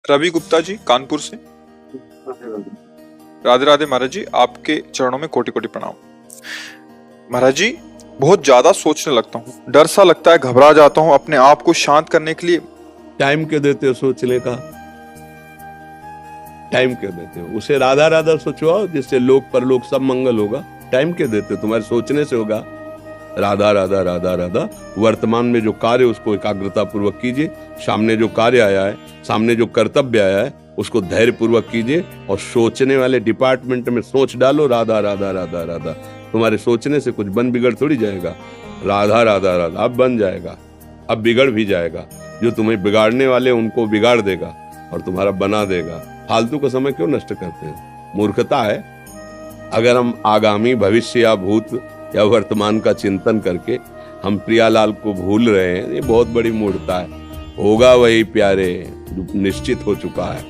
रवि गुप्ता जी कानपुर से। राधे राधे महाराज जी, आपके चरणों में कोटि कोटि प्रणाम। महाराज जी, बहुत ज्यादा सोचने लगता हूँ, डर सा लगता है, घबरा जाता हूँ। अपने आप को शांत करने के लिए टाइम क्यों देते हो सोचने का? टाइम क्यों देते हो? उसे राधा राधा सोचवाओ, जिससे लोक परलोक सब मंगल होगा। टाइम क्यों देते हो? तुम्हारे सोचने से होगा। राधा राधा राधा राधा। वर्तमान में जो कार्य उसको एकाग्रता पूर्वक कीजिए। सामने जो कार्य आया है, सामने जो कर्तव्य आया है, उसको धैर्य पूर्वक कीजिए। और सोचने वाले डिपार्टमेंट में सोच डालो राधा राधा राधा राधा। तुम्हारे सोचने से कुछ बन बिगड़ थोड़ी जाएगा। राधा राधा राधा अब बन जाएगा, अब बिगड़ भी जाएगा। जो तुम्हें बिगाड़ने वाले उनको बिगाड़ देगा और तुम्हारा बना देगा। फालतू का समय क्यों नष्ट करते हैं? मूर्खता है। अगर हम आगामी भविष्य या भूत या वर्तमान का चिंतन करके हम प्रियालाल को भूल रहे हैं, ये बहुत बड़ी मूर्खता है। होगा वही प्यारे जो निश्चित हो चुका है।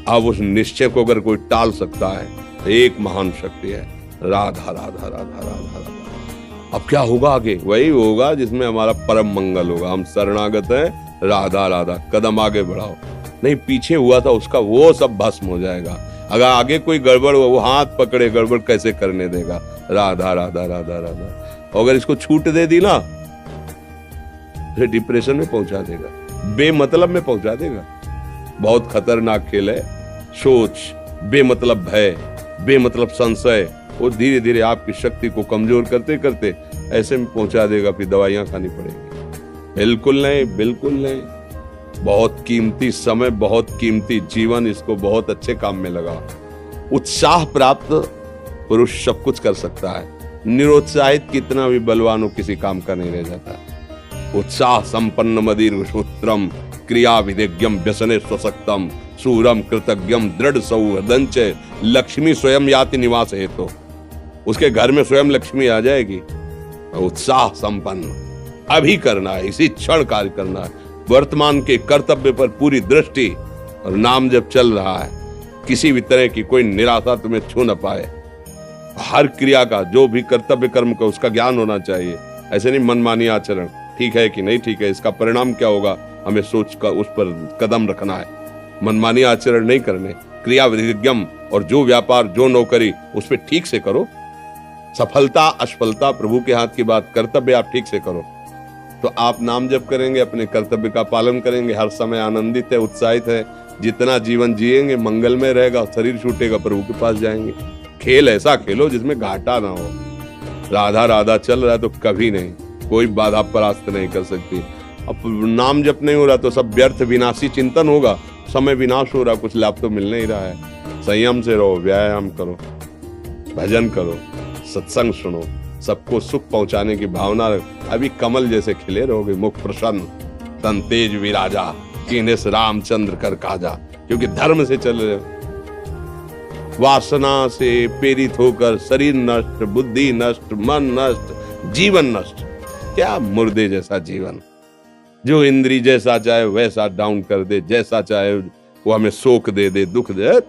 अब उस निश्चय को अगर कोई टाल सकता है तो एक महान शक्ति है, राधा राधा राधा राधा राधा। अब क्या होगा आगे? वही होगा जिसमें हमारा परम मंगल होगा। हम शरणागत हैं, राधा राधा। कदम आगे बढ़ाओ। नहीं, पीछे हुआ था उसका वो सब भस्म हो जाएगा। अगर आगे कोई गड़बड़ हुआ, वो हाथ पकड़े गड़बड़ कैसे करने देगा? राधा राधा राधा राधा। अगर इसको छूट दे दी ना, फिर डिप्रेशन में पहुंचा देगा, बेमतलब में पहुंचा देगा। बहुत खतरनाक खेल है। सोच, बेमतलब भय, बेमतलब संशय, वो धीरे धीरे आपकी शक्ति को कमजोर करते करते ऐसे में पहुंचा देगा, फिर दवाइयां खानी पड़ेगी। बिल्कुल नहीं, बिल्कुल नहीं। बहुत कीमती समय, बहुत कीमती जीवन, इसको बहुत अच्छे काम में लगा। उत्साह प्राप्त पुरुष सब कुछ कर सकता है। निरुत्साहित कितना भी बलवान हो, किसी काम का नहीं रह जाता। उत्साह संपन्न मदीर सूत्रम क्रिया विधिज्ञम व्यसने स्वसक्तम सूरम कृतज्ञम दृढ़ सौहृदंच लक्ष्मी स्वयं याति निवास हेतु। उसके घर में स्वयं लक्ष्मी आ जाएगी। उत्साह संपन्न अभी करना है, इसी क्षण कार्य करना है। वर्तमान के कर्तव्य पर पूरी दृष्टि और नाम जब चल रहा है, किसी भी तरह की कोई निराशा तुम्हें छू न पाए। हर क्रिया का, जो भी कर्तव्य कर्म का, उसका ज्ञान होना चाहिए। ऐसे नहीं मनमानी आचरण, ठीक है कि नहीं ठीक है, इसका परिणाम क्या होगा, हमें सोच कर उस पर कदम रखना है। मनमानी आचरण नहीं करने, क्रिया विधिज्ञम, और जो व्यापार जो नौकरी उस पर ठीक से करो। सफलता असफलता प्रभु के हाथ की बात, कर्तव्य आप ठीक से करो तो आप नाम जप करेंगे, अपने कर्तव्य का पालन करेंगे, हर समय आनंदित है, उत्साहित है। जितना जीवन जिएंगे मंगलमय रहेगा। शरीर छूटेगा, प्रभु के पास जाएंगे। खेल ऐसा खेलो जिसमें घाटा ना हो। राधा राधा चल रहा है तो कभी नहीं, कोई बाधा परास्त नहीं कर सकती। अब नाम जप नहीं हो रहा तो सब व्यर्थ विनाशी चिंतन होगा। समय विनाश हो रहा, कुछ लाभ तो मिल नहीं रहा है। संयम से रहो, व्यायाम करो, भजन करो, सत्संग सुनो, सबको सुख पहुंचाने की भावना। अभी कमल जैसे खिले रहोगे, मुख प्रसन्न, तन तेज विराजा, कीनेस रामचंद्र कर काजा। क्योंकि धर्म से चल रहे हो। वासना से प्रेरित होकर शरीर नष्ट, बुद्धि नष्ट, मन नष्ट, जीवन नष्ट। क्या मुर्दे जैसा जीवन, जो इंद्री जैसा चाहे वैसा डाउन कर दे, जैसा चाहे वो हमें शोक दे दे, दुख दे।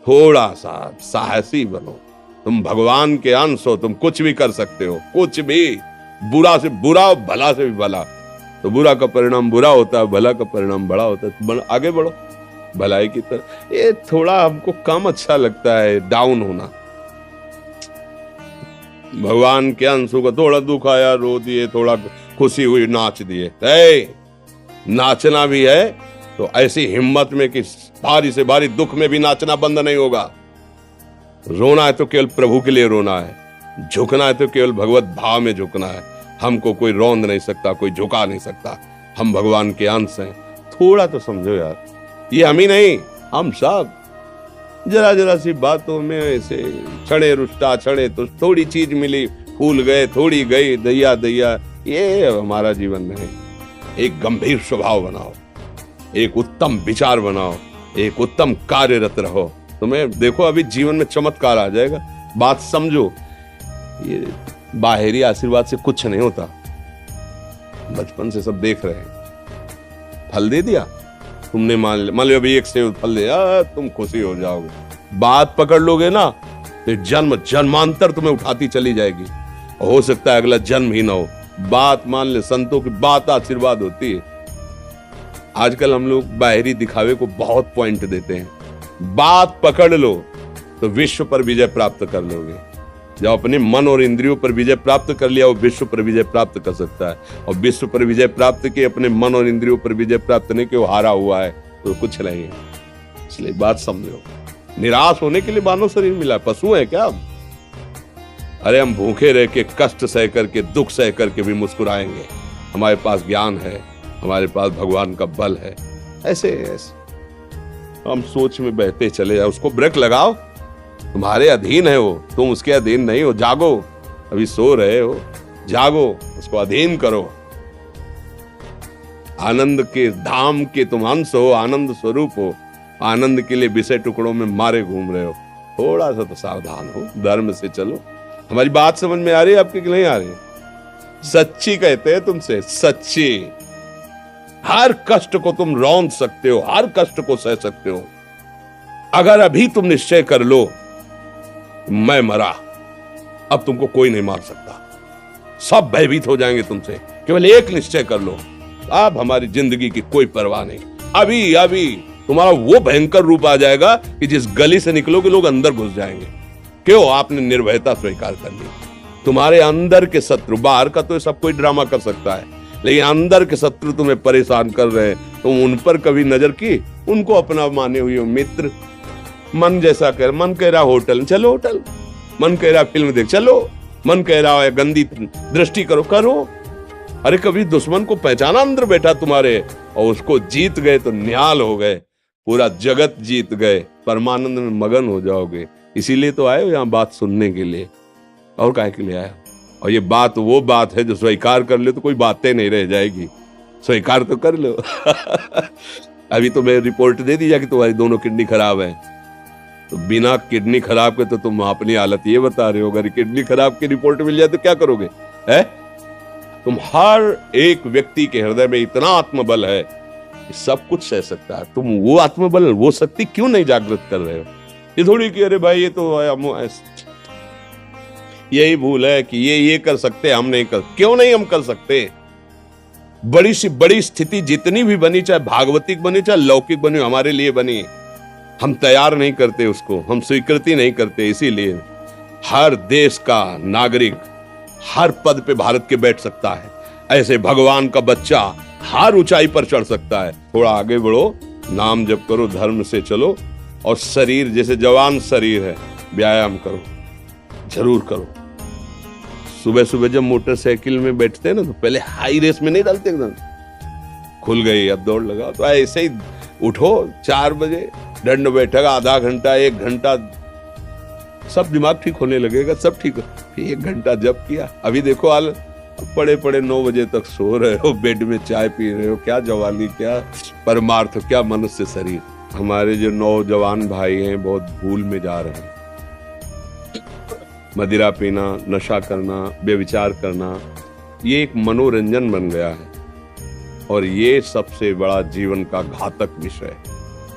थोड़ा सा साहसी बनो। तुम भगवान के अंश हो, तुम कुछ भी कर सकते हो, कुछ भी। बुरा से बुरा, भला से भी भला। तो बुरा का परिणाम बुरा होता है, भला का परिणाम बड़ा होता है। आगे बढ़ो भलाई की तरफ। ये थोड़ा हमको कम अच्छा लगता है डाउन होना। भगवान के अंशों का थोड़ा दुख आया, रो दिए, थोड़ा खुशी हुई, नाच दिए। नाचना भी है तो ऐसी हिम्मत में कि भारी से भारी दुख में भी नाचना बंद नहीं होगा। रोना है तो केवल प्रभु के लिए रोना है। झुकना है तो केवल भगवत भाव में झुकना है। हमको कोई रौंद नहीं सकता, कोई झुका नहीं सकता। हम भगवान के अंश हैं। थोड़ा तो समझो यार, ये हम ही नहीं, हम सब जरा जरा सी बातों में ऐसे क्षणे रुष्टा क्षणे तो थोड़ी चीज मिली, फूल गए, थोड़ी गई, दैया दैया। ये हमारा जीवन नहीं। एक गंभीर स्वभाव बनाओ, एक उत्तम विचार बनाओ, एक उत्तम कार्यरत रहो। तुम्हें देखो अभी जीवन में चमत्कार आ जाएगा। बात समझो, ये बाहरी आशीर्वाद से कुछ नहीं होता। बचपन से सब देख रहे हैं। फल दे दिया तुमने, मान लो अभी एक सेब फल दिया, तुम खुशी हो जाओगे। बात पकड़ लोगे ना तो जन्म जन्मांतर तुम्हें उठाती चली जाएगी। हो सकता है अगला जन्म ही ना हो। बात मान ले, संतों की बात आशीर्वाद होती है। आजकल हम लोग बाहरी दिखावे को बहुत पॉइंट देते हैं। बात पकड़ लो तो विश्व पर विजय प्राप्त कर लोगे। जब अपने मन और इंद्रियों पर विजय प्राप्त कर लिया, वो विश्व पर विजय प्राप्त कर सकता है। और विश्व पर विजय प्राप्त किए, अपने मन और इंद्रियों पर विजय प्राप्त नहीं कि वो हारा हुआ है तो कुछ नहीं है। इसलिए बात समझो, निराश होने के लिए मानव शरीर मिला, पशु है क्या हम? अरे हम भूखे रह के, कष्ट सह करके, दुख सह करके भी मुस्कुराएंगे। हमारे पास ज्ञान है, हमारे पास भगवान का बल है। ऐसे हम सोच में बहते चले जाओ, उसको ब्रेक लगाओ। तुम्हारे अधीन है वो, तुम उसके अधीन नहीं हो। जागो, अभी सो रहे हो, जागो, उसको अधीन करो। आनंद के धाम के तुम अंश हो, आनंद स्वरूप हो। आनंद के लिए विषय टुकड़ों में मारे घूम रहे हो। थोड़ा सा तो सावधान हो, धर्म से चलो। हमारी बात समझ में आ रही है आपकी कि नहीं आ रही? सच्ची कहते हैं तुमसे, सच्ची। हर कष्ट को तुम रौंद सकते हो, हर कष्ट को सह सकते हो। अगर अभी तुम निश्चय कर लो मैं मरा, अब तुमको कोई नहीं मार सकता। सब भयभीत हो जाएंगे तुमसे। केवल एक निश्चय कर लो, अब हमारी जिंदगी की कोई परवाह नहीं। अभी अभी तुम्हारा वो भयंकर रूप आ जाएगा कि जिस गली से निकलोगे लोग अंदर घुस जाएंगे। क्यों? आपने निर्भयता स्वीकार कर ली। तुम्हारे अंदर के शत्रु, बाहर का तो सब कोई ड्रामा कर सकता है, लेकिन अंदर के शत्रु तुम्हें परेशान कर रहे हैं। तुम उन पर कभी नजर की? उनको अपना माने हुए मित्र। मन जैसा कर, मन कह रहा होटल, चलो होटल। मन कह रहा फिल्म देख, चलो। मन कह रहा है गंदी दृष्टि करो, करो। अरे कभी दुश्मन को पहचाना अंदर बैठा तुम्हारे, और उसको जीत गए तो निहाल हो गए, पूरा जगत जीत गए, परमानंद में मगन हो जाओगे। इसीलिए तो आए हो यहाँ बात सुनने के लिए, और काहे के लिए आए? और ये बात वो बात है जो स्वीकार कर ले तो कोई बातें नहीं रह जाएगी। स्वीकार तो कर लो। अभी तो मैं रिपोर्ट दे दी कि तुम्हारी दोनों किडनी खराब है, तो बिना किडनी खराब के तो तुम अपनी हालत ये बता रहे हो। अगर किडनी खराब की रिपोर्ट मिल जाए तो क्या करोगे? है तुम हर एक व्यक्ति के हृदय में इतना आत्मबल है कि सब कुछ सह सकता है। तुम वो आत्मबल, वो शक्ति क्यों नहीं जागृत कर रहे हो? ये थोड़ी कि अरे भाई ये तो यही भूल है कि ये कर सकते, हम नहीं कर। क्यों नहीं हम कर सकते? बड़ी सी बड़ी स्थिति जितनी भी बनी, चाहे भागवतिक बनी चाहे लौकिक बनी, हमारे लिए बनी, हम तैयार नहीं करते उसको, हम स्वीकृति नहीं करते। इसीलिए हर देश का नागरिक हर पद पे भारत के बैठ सकता है। ऐसे भगवान का बच्चा हर ऊंचाई पर चढ़ सकता है। थोड़ा आगे बढ़ो, नाम जप करो, धर्म से चलो, और शरीर जैसे जवान शरीर है, व्यायाम करो, जरूर करो। सुबह सुबह जब मोटरसाइकिल में बैठते हैं ना, तो पहले हाई रेस में नहीं डालते, एकदम खुल गई अब दौड़ लगा, तो ऐसे ही उठो 4 बजे, दंड बैठक आधा घंटा 1 घंटा, सब दिमाग ठीक होने लगेगा, सब ठीक हो। फिर 1 घंटा जप किया। अभी देखो हाल, पड़े पड़े 9 बजे तक सो रहे हो, बेड में चाय पी रहे हो। क्या जवानी, क्या परमार्थ, क्या मनुष्य शरीर। हमारे जो नौजवान भाई हैं बहुत भूल में जा रहे हैं। मदिरा पीना, नशा करना, व्यभिचार करना, ये एक मनोरंजन बन गया है, और ये सबसे बड़ा जीवन का घातक विषय है।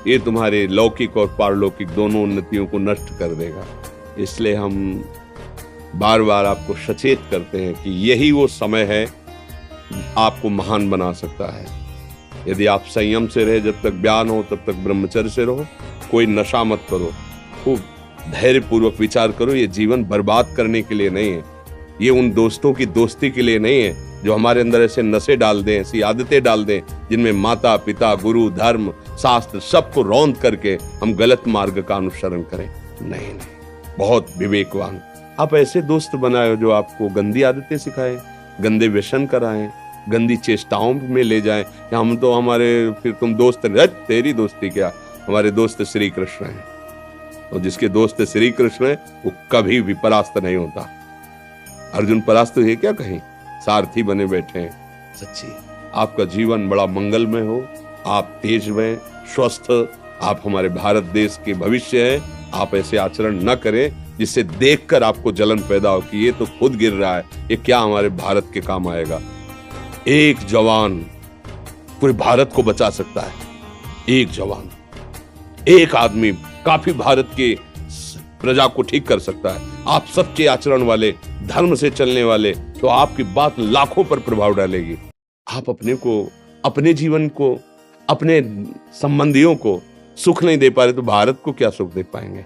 ये तुम्हारे लौकिक और पारलौकिक दोनों उन्नतियों को नष्ट कर देगा। इसलिए हम बार बार आपको सचेत करते हैं कि यही वो समय है आपको महान बना सकता है। यदि आप संयम से रहे, जब तक ज्ञान हो तब तक ब्रह्मचर्य से रहो, कोई नशा मत करो, खूब धैर्य पूर्वक विचार करो। ये जीवन बर्बाद करने के लिए नहीं है, ये उन दोस्तों की दोस्ती के लिए नहीं है जो हमारे अंदर ऐसे नशे डाल दें, ऐसी आदतें डाल दें जिनमें माता पिता, गुरु, धर्म, शास्त्र सबको रौंद करके हम गलत मार्ग का अनुसरण करें। नहीं, बहुत विवेकवान। आप ऐसे दोस्त बनाए जो आपको गंदी आदतें सिखाएं, गंदे व्यसन कराएं, गंदी चेष्टाओं में ले जाएं। हम तो हमारे, फिर तुम दोस्त, तेरी दोस्ती क्या, हमारे दोस्त श्री कृष्ण हैं, और जिसके दोस्त श्री कृष्ण है वो कभी भी परास्त नहीं होता। अर्जुन परास्त है क्या कहीं? सारथी बने बैठे हैं। सच्ची आपका जीवन बड़ा मंगलमय हो, आप तेजमय, स्वस्थ, आप हमारे भारत देश के भविष्य हैं। आप ऐसे आचरण न करें जिससे देखकर आपको जलन पैदा हो कि ये तो खुद गिर रहा है, ये क्या हमारे भारत के काम आएगा। एक जवान पूरे भारत को बचा सकता है। एक जवान, एक आदमी काफी भारत के प्रजा को ठीक कर सकता है। आप सच्चे आचरण वाले, धर्म से चलने वाले, तो आपकी बात लाखों पर प्रभाव डालेगी। आप अपने को, अपने जीवन को अपने संबंधियों को सुख नहीं दे पा रहे तो भारत को क्या सुख दे पाएंगे?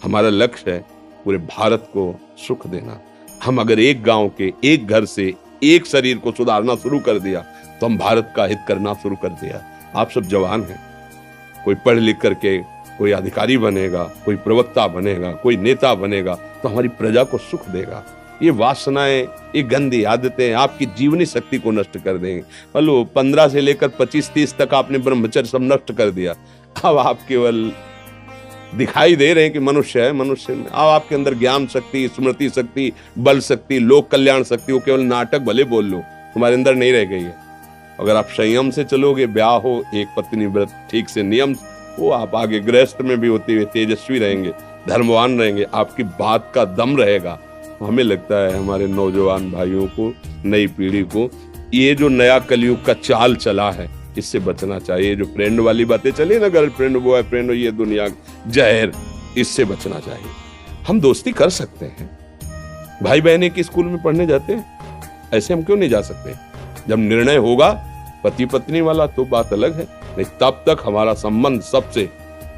हमारा लक्ष्य है पूरे भारत को सुख देना। हम अगर एक गांव के एक घर से एक शरीर को सुधारना शुरू कर दिया तो हम भारत का हित करना शुरू कर दिया। आप सब जवान हैं, कोई पढ़ लिख करके कोई अधिकारी बनेगा, कोई प्रवक्ता बनेगा, कोई नेता बनेगा तो हमारी प्रजा को सुख देगा। ये वासनाएं, ये गंदी आदतें आपकी जीवनी शक्ति को नष्ट कर देंगे। बोलो 15 से लेकर 25-30 तक आपने ब्रह्मचर्य सब नष्ट कर दिया। अब आप केवल दिखाई दे रहे हैं कि मनुष्य है, मनुष्य में अब आपके अंदर ज्ञान शक्ति, स्मृति शक्ति, बल शक्ति, लोक कल्याण शक्ति, वो केवल नाटक भले बोल लो, तुम्हारे अंदर नहीं रह गई है। अगर आप संयम से चलोगे, ब्याह हो, एक पत्नी व्रत ठीक से नियम हो, आप आगे गृहस्थ में भी होते हुए तेजस्वी रहेंगे, धर्मवान रहेंगे, आपकी बात का दम रहेगा। हमें लगता है हमारे नौजवान भाइयों को, नई पीढ़ी को, ये जो नया कलयुग का चाल चला है इससे बचना चाहिए। जो फ्रेंड वाली बातें चली ना, गर्लफ्रेंड, बॉयफ्रेंड, ये दुनिया जहर, इससे बचना चाहिए। हम दोस्ती कर सकते हैं, भाई बहन एक स्कूल में पढ़ने जाते हैं, ऐसे हम क्यों नहीं जा सकते? जब निर्णय होगा पति पत्नी वाला तो बात अलग है, नहीं तब तक हमारा संबंध सबसे,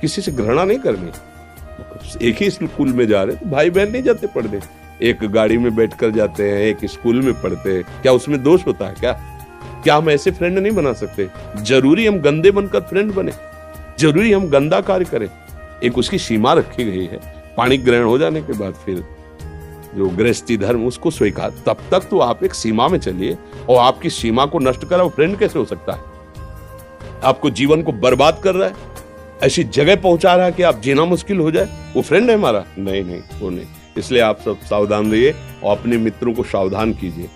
किसी से घृणा नहीं करनी। एक ही स्कूल में जा रहे तो भाई बहन नहीं जाते पढ़ने, एक गाड़ी में बैठकर जाते हैं, एक स्कूल में पढ़ते हैं, क्या उसमें दोष होता है? क्या हम ऐसे फ्रेंड नहीं बना सकते? जरूरी हम गंदे बनकर फ्रेंड बने? जरूरी हम गंदा कार्य करें? एक उसकी सीमा रखी गई है। पाणी ग्रहण हो जाने के बाद फिर जो गृहस्थी धर्म उसको स्वीकार, तब तक तो आप एक सीमा में चलिए। और आपकी सीमा को नष्ट करा वो फ्रेंड कैसे हो सकता है? आपको जीवन को बर्बाद कर रहा है, ऐसी जगह पहुंचा रहा है कि आप जीना मुश्किल हो जाए, वो फ्रेंड है हमारा? नहीं, वो नहीं। इसलिए आप सब सावधान रहिए और अपने मित्रों को सावधान कीजिए।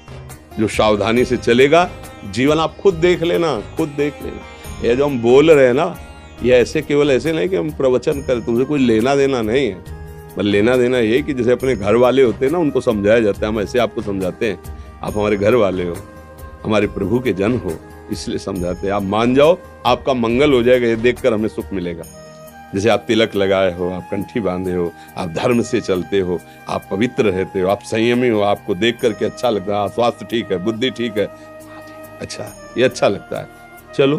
जो सावधानी से चलेगा, जीवन आप खुद देख लेना, खुद देख लेना। ये जो हम बोल रहे हैं ना, ये ऐसे केवल ऐसे नहीं कि हम प्रवचन करें, तुमसे कोई लेना देना नहीं है। पर लेना देना ये कि जैसे अपने घर वाले होते हैं ना, उनको समझाया जाता है, हम ऐसे आपको समझाते हैं। आप हमारे घर वाले हो, हमारे प्रभु के जन हो, इसलिए समझाते हैं। आप मान जाओ, आपका मंगल हो जाएगा, ये देखकर हमें सुख मिलेगा। जैसे आप तिलक लगाए हो, आप कंठी बांधे हो, आप धर्म से चलते हो, आप पवित्र रहते हो, आप संयमी हो, आपको देख करके अच्छा लगता है, स्वास्थ्य ठीक है, बुद्धि ठीक है, अच्छा, ये अच्छा लगता है। चलो